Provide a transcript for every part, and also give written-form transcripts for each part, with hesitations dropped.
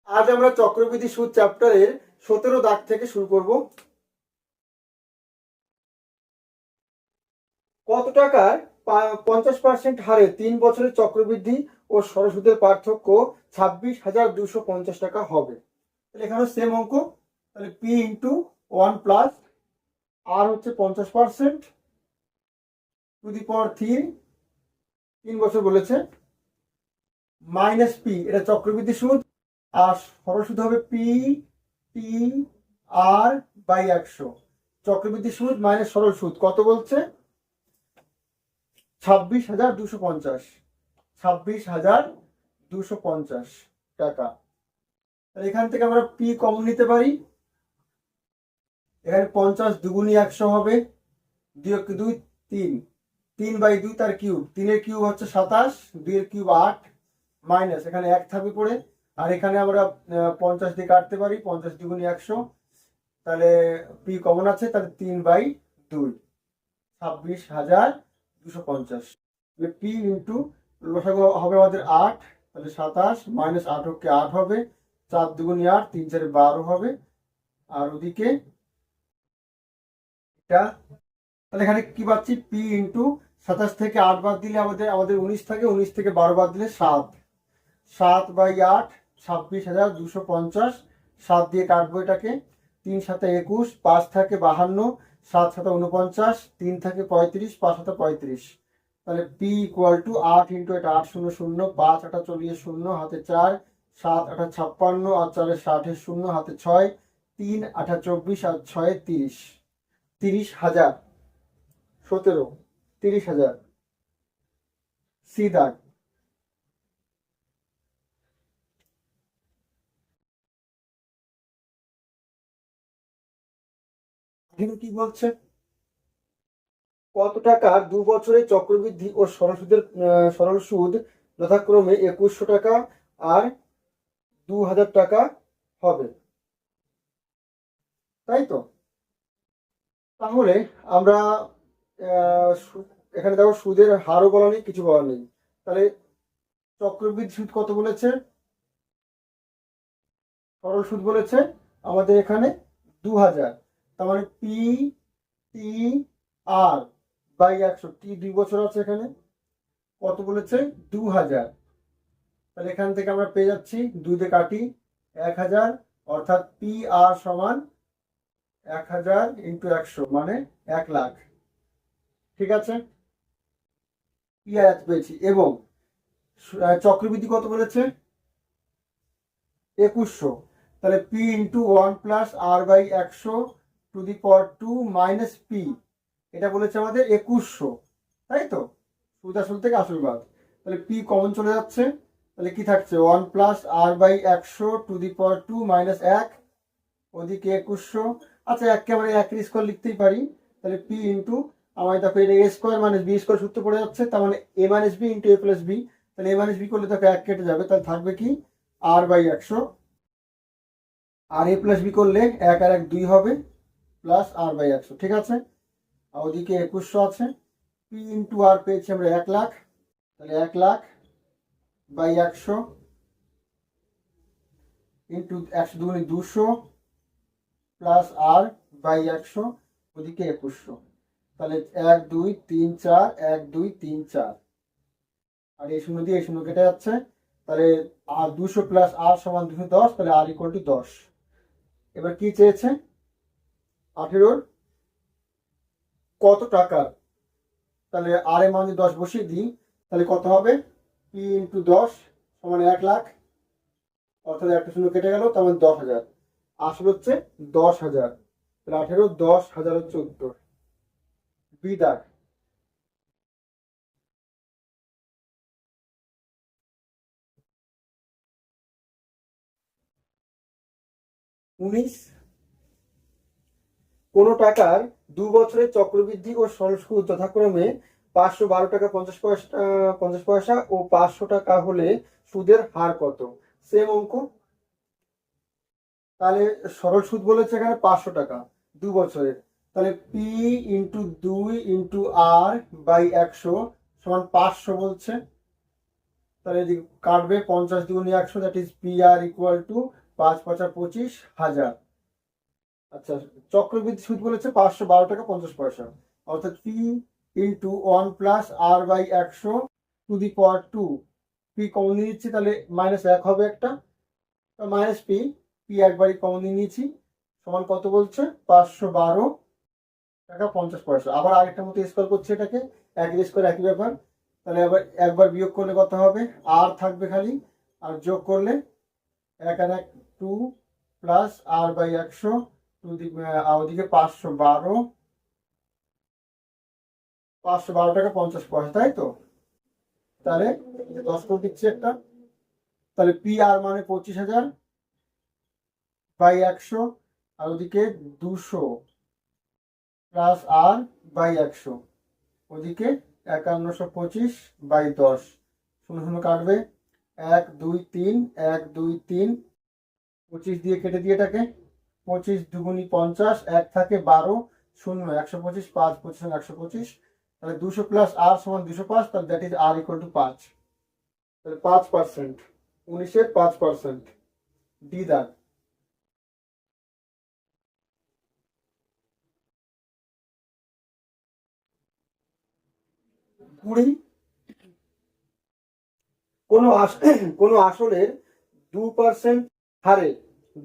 আজ আমরা চক্রবৃদ্ধি সুদ চ্যাপ্টারের 17 দাগ থেকে শুরু করব। কত টাকার 50% হারে 3 বছরের চক্রবৃদ্ধি ও সরল সুদের পার্থক্য 26,250 টাকা হবে। তাহলে এখানে সেম অঙ্ক, তাহলে পি ইন্টু 1 প্লাস আর হচ্ছে 50% টু দি পাওয়ার 3 বছর বলেছে, মাইনাস পি এটা চক্রবৃদ্ধি সুদ, আর সরল সুদ হবে পি টি আর বাই 100। চক্রবৃদ্ধি সুদ মাইনাস সরল সুদ কত বলছে? 26,250, 26,250 টাকা। এখান থেকে আমরা পি কমন নিতে পারি। এখানে 50 দুগুণী 100 হবে, 2 2 3, 3/2 তার কিউব, 3 এর কিউব হচ্ছে 27, 2 এর কিউব 8, মাইনাস এখানে 1 থাকবে পড়ে, আর এখানে আমরা 50 দিয়ে কাটতে পারি, 50 দুগুণী 100, তাহলে পি কমন আছে, তাহলে 3/2, 26,250। পি ইন্টু লসাগু হবে আমাদের 8, তাহলে 27 মাইনাস 8 কে 8 হবে, 4 দুগুণী 8, 3 4 12 হবে, আর ওদিকে এটা, তাহলে এখানে কি পাচ্ছি? পি ইন্টু 27 থেকে 8 বাদ দিলে আমাদের 19 থাকে, 19 থেকে 12 বাদ দিলে 7, 7/8, 26,250, 7 দিয়ে কাটবো এটাকে, 3 7 21, 5 থাকে 52, 7 7 49, 3 থাকে 35, 5 7 35। তাহলে পি ইকুয়াল টু 8 ইন্টু এটা 8 0 0, 5 8 40 0, হাতে 4, 7 8 56, আর 4 60 0, হাতে 6, 3 8 24, আর 6 30, 30,000, 17, 30,000 সি দাগ। এখানে কি বলছে? কত টাকার 2 বছরের চক্রবৃদ্ধি ও সরল সুদ যথাক্রমে 2100 টাকা আর 2000 টাকা হবে, তাই তো? তাহলে আমরা এখানে দেখো সুদের হারও বলা নেই, কিছু বলা নেই, তাহলে চক্রবৃদ্ধি সুদ কত বলেছে? সরল সুদ বলেছে আমাদের এখানে 2000, তার মানে পি টি আর বাই 100, টি 2 বছর আছে এখানে, কত বলেছে? 2000। তাহলে এখান থেকে আমরা পেয়ে যাচ্ছি 2 দিয়ে কাটি 1000, অর্থাৎ পি আর সমান 1000 ইন্টু 100 মানে 1 লাখ। ঠিক আছে, পি আর পেয়েছি। এবং চক্রবৃদ্ধি কত বলেছে? 2100, তাহলে P into 1 plus R by 100 to the power 2 minus P, এটা বলেছে আমাদের 2100, তাই তো? সুদ আসল থেকে আসল বাদ, তাহলে পি কমন চলে যাচ্ছে, তাহলে কি থাকছে? 1 plus R by 100 to the power 2 minus 1, ওদিকে 2100। আচ্ছা, এককে আমরা 1 স্কোয়ার লিখতেই পারি, তাহলে পি ইন্টু আমার দেখো এটা এ স্কোয়ার মাইনাস বি স্কোয়ার সূত্র পড়ে যাচ্ছে, তার মানে এ মাইনাস বি ইন্টু এ প্লাস বি, তাহলে এ মাইনাস বি করলে দেখো 1 কেটে যাবে, তাহলে থাকবে কি? আর বাই 100, আর এ প্লাস বি করলে 1 আর 1 2 হবে, প্লাস আর বাই 100। ঠিক আছে, আর ওদিকে 2100 আছে, পি ইন্টু আর পেয়েছি আমরা 1 লাখ, তাহলে 1 লাখ বাই 100 ইন্টু 100 দুগুণে 200 প্লাস আর বাই 100, ওদিকে 2100, তাহলে 1 2 3 4, 1 2 3 4, আর এই শূন্য দিয়ে এই শূন্য কেটে যাচ্ছে, তাহলে আর 200 প্লাস আর সমান 210, তাহলে আর ইকুয়াল টু 10। এবার কি চেয়েছে? 18 কত টাকার, তাহলে আর এর মান 10 বসিয়ে দিই, তাহলে কত হবে? পি ইন্টু 10 সমান 1 লাখ, অর্থাৎ একটা শূন্য কেটে গেল, তার মানে 10,000, আসল হচ্ছে 10,000, তাহলে 18 10,000 হচ্ছে উত্তর, বি দাগ। 19, কোনো টাকার 2 বছরের চক্রবৃদ্ধি ও সরল সুদ যথাক্রমে 512 টাকা 50 পয়সা ও 500 টাকা হলে সুদের হার কত? সেম অঙ্ক, তাহলে সরল সুদ বলেছে এখানে 500 টাকা 2 বছরের, তাহলে P into 2 into R by 100 সমান 500 বলছে, তাহলে এদিকে কাটবে 50 দুগুণে 100, that is P R equal to 5 5 25,000। আচ্ছা, চক্রবৃদ্ধি সুদ বলেছে 512 টাকা 50 পয়সা, অর্থাৎ P into 1 plus R by 100 to the power 2। P common নিয়ে নিচ্ছি, তাহলে -1 হবে একটা, মাইনাস পি, পি একবারই কমন নিয়ে নিয়েছি, সমান কত বলছে 512 টাকা 50 পয়সা। আবার আরেকটা মতো স্কোয়ার করছে এটাকে, একই স্কোয়ার একই ব্যাপার। তাহলে আবার একবার বিয়োগ করলে কত হবে, আর থাকবে খালি, আর যোগ করলে 1 আর 1 2 plus R by 100 to the ওদিকে 512 টাকা 50 পয়সা, তাই তো? তাহলে 10 করে দিচ্ছি একটা, তাহলে পি আর মানে 25,000 বাই 100, আর ওদিকে 200 প্লাস আর বাই 100, ওদিকে 5125 বাই 10, 0 কাটবে, 1 2 3 1 2 3, 25 দিয়ে কেটে দিয়ে এটাকে, 25 দুগুণি 50, 1 থাকে 12, 0 125, 5 25 125, তাহলে 200 প্লাস আর সমান 205, তাহলে that is R equal to 5। তাহলে 5%, 19-এর 5%, ডি দাগ। কুড়ি, কোনো আসলের 2% হারে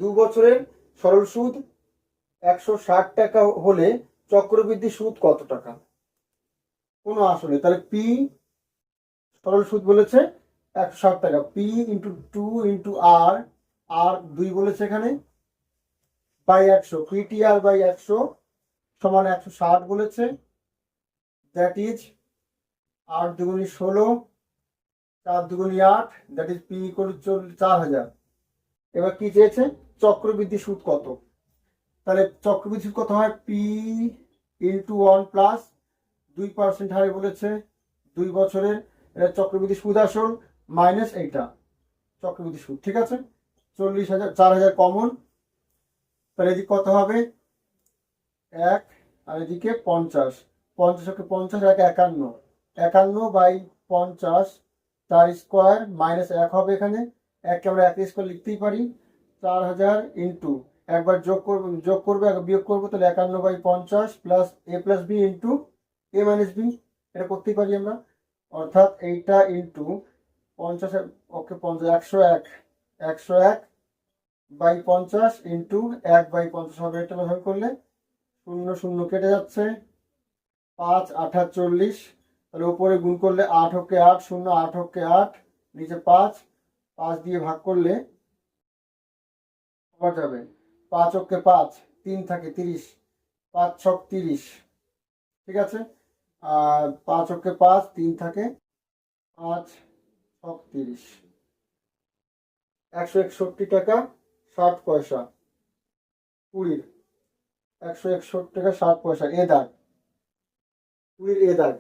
2 বছরের সরল সুদ 160 টাকা হলে চক্রবৃদ্ধি সুদ কত টাকা? কোনো আসলে, তাহলে পি সরল সুদ বলেছে 160 টাকা, পি ইন্টু 2 ইন্টু আর, আর 2 বলেছে এখানে, বাই 100, পিটিআর বাই 100 সমান 160 বলেছে, that is 8 দুগুণি 16, 4 দুগুণি 8, that is P equal to 4000। এবার কি চেয়েছে, চক্রবৃদ্ধি সুদ কত? তাহলে চক্রবৃদ্ধি সুদ কত হয়, পি ইন্টু 1 প্লাস 2% হারে বলেছে 2 বছরের, এটা চক্রবৃদ্ধি সুদ আসল মাইনাস এইটা চক্রবৃদ্ধি সুদ, ঠিক আছে? 40,000, 4000 কমন, তাহলে এদিকে কত হবে 1, আর এদিকে 50, 50 50 1 51, 51 বাই 50 তার স্কোয়ার মাইনাস 1 হবে, এখানে 1 আমরা 1 স্কোয়ার লিখতেই পারি, 4000 ইন্টু একবার যোগ করবে একবার বিয়োগ করবো, তাহলে 51 by 50 plus A plus B into A minus B, এটা করতেই পারি আমরা, অর্থাৎ এইটা into 50, okay 50 101 101 by 50 into 1 by 50 হবে, এটা ভাবে করলে 0 0 কেটে যাচ্ছে, 5 8 40, তাহলে উপরে গুণ করলে 8 হোকে 8, 0 8 হোকে 8, নিচে 5, 5 দিয়ে ভাগ করলে কত যাবে, 5 হোকে 5, 3 থাকে 30, 5 6 30, ঠিক আছে? আর 5 হোকে 5, 3 থাকে 5 6 30, 161 টাকা 60 পয়সা, 20 161 টাকা 60 পয়সা, এ দাগ, 20 এ দাগ।